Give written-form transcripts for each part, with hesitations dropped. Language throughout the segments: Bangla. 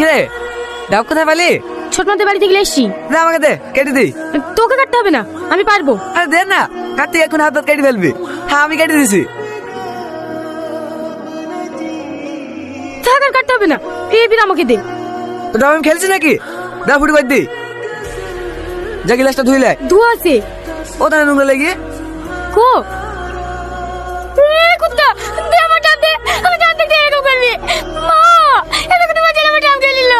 কিরে ডাব কোথায় পালি? ছোট মাদের বাড়ি থেকে এসছি। দে আমাকে দে, কেটে দিই। তোকে কাটতে হবে না, আমি পারবো। আরে দে না, কাটতে এখন হাত কেটে ফেলবি। হ্যাঁ আমি কেটে দিছি। থাক আর কাটতে হবে না, এই বির আমাকে দে। তো ডাব আমি খেলছি নাকি? দা ফুটি করে দি। যা গিলাসটা ধুইলে ধোয়া আছে। ও তাহলে নোংরা লেগে কো এ কুত্তা, দে আমার ডাব দে, আমি জানতে চাই এরকম করবি। মা এদিকে তোমার ছেলে আমার ডাব খেয়ে নিল।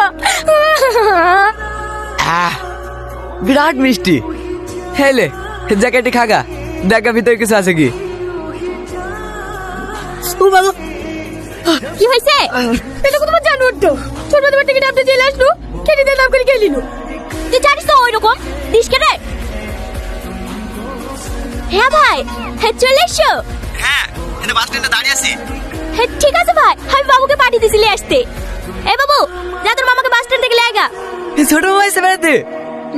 বিরাট মিষ্টি। হেলে জ্যাকেটে খাগা, দেখা ভিতরে কিছু আছে কি? কি হয়েছে? এটা তো তোমার জানো তো, ছোট মাদের বাড়ি থেকে ডাবটা চলে আসলো, খেতে দিয়ে ডাব করে খেয়ে নিল। তুই জানিস তো ওই রকম দিস কেটে। হ্যাঁ ভাই, হ্যাঁ চলে এসো। হ্যাঁ এটা বাস স্ট্যান্ডে দাঁড়িয়ে আছি। হ্যাঁ ঠিক আছে ভাই, আমি বাবুকে পাঠিয়ে দিয়েছিলি আসতে। এই বাবু, যা তোর মামাকে বাস স্ট্যান্ড থেকে নিয়ে আয়। ছোট মামা এসে বেড়াতে?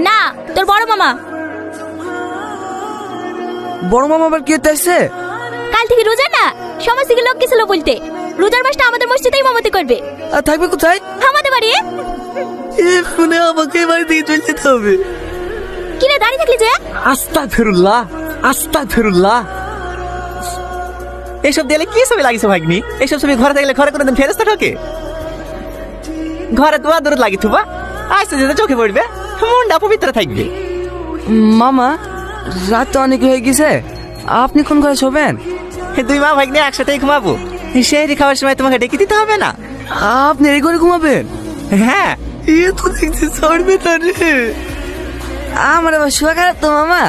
না, তোর বড় মামা। বড় মামা আবার কি হতে আসছে? কাল থেকে রোজা না, সমাজ থেকে লোক গেছিল বলতে রোজার মাসটা আমাদের মসজিদেই মামাতে করবে। আর থাকবে কোথায়? আমাদের বাড়ি। শুনে আমাকে বাড়ি থেকে চলে যেতে হবে। কিরে দাঁড়িয়ে থাকলি যে? আস্তাগফিরুল্লাহ, আস্তাগফিরুল্লাহ। এসব দিলে কি ছবি লাগিস ভাগ্নি? এসব ছবি ঘরে থাকলে ঘরে কোনোদিন ফেরেস্তা ঢোকে? ঘরে দোয়া দূরত লাগি থুবা, আস্তে যেতে চোখে পড়বে, মনটা পবিত্র থাকবে। মামা রাত তো অনেক হয়ে গেছে, আপনি কোন ঘরে শোবেন? দুই মা ভাগ্নি একসাথেই ঘুমাবো। সেই খাওয়ার সময় তোমাকে ডেকে দিতে হবে না? আপনি এই ঘরে ঘুমাবেন? হ্যাঁ। এ তো দেখছি চড়বে তারে। আমার আবার শোয়া খারাপ তো মামা,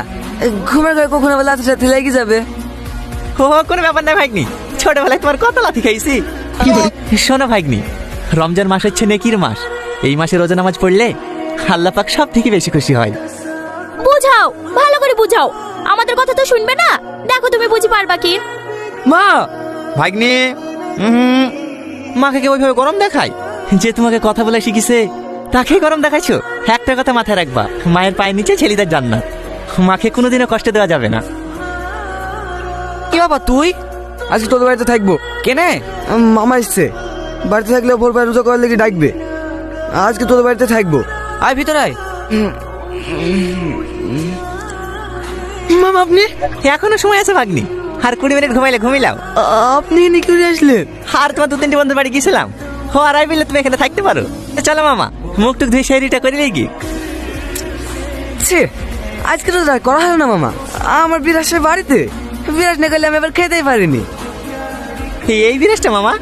ঘুমের ঘরে কখনো আবার লাথি সাথে লেগে যাবে। ও কোনো ব্যাপার না ভাগ্নি, ছোটবেলায় তোমার কত লাথি খাইছি। শোনো ভাগ্নি, রমজান মাস হচ্ছে নেকির মাস। এই মাসে রোজা নামাজ পড়লে আল্লাহ পাক সব থেকে বেশি খুশি হয়। বুঝাও, ভালো করে বুঝাও, আমাদের কথা তো শুনবে না। দেখো তুমি বুঝি পারবা কি? মা ভাগ্নি, মাকে কি ওইভাবে গরম দেখায়? যে তোমাকে কথা বলে শিখিছে তাকে গরম দেখাইছো? একটা কথা মাথায় রাখবা, মায়ের পায়ের নিচে ছেলেদের জান্নাত। মাকে কোনোদিনও কষ্ট দেওয়া যাবে না। কি বাবা তুই? আজকে তোদের বাড়িতে থাকবো। কেনে? মামা এসছে, বাড়িতে থাকলে ভোরবেলা রোজা করার লেগে ডাকবে। আজকে তোদের বাড়িতে থাকবো। আয় ভিতরে আয়। মামা আপনি? এখনো সময় আছে ভাগ্নি, আর 20 মিনিট ঘুমাইলে ঘুমিলাও। আপনি এনে কি করে আসলেন? আর তোমার 2-3টি বন্ধুর বাড়ি গিয়েছিলাম। ও আর আই বললে তুমি এখানে থাকতে পারো। চলো মামা, মুখ টুক ধুয়ে শেরিটা করে গিয়ে। ছে আজকে তো আর করা হলো না মামা, আমার বিরাট সাহেব বাড়িতে। বিরাট না করলে আমি এবার খেতেই পারিনি। এই বিরেশটা মামা।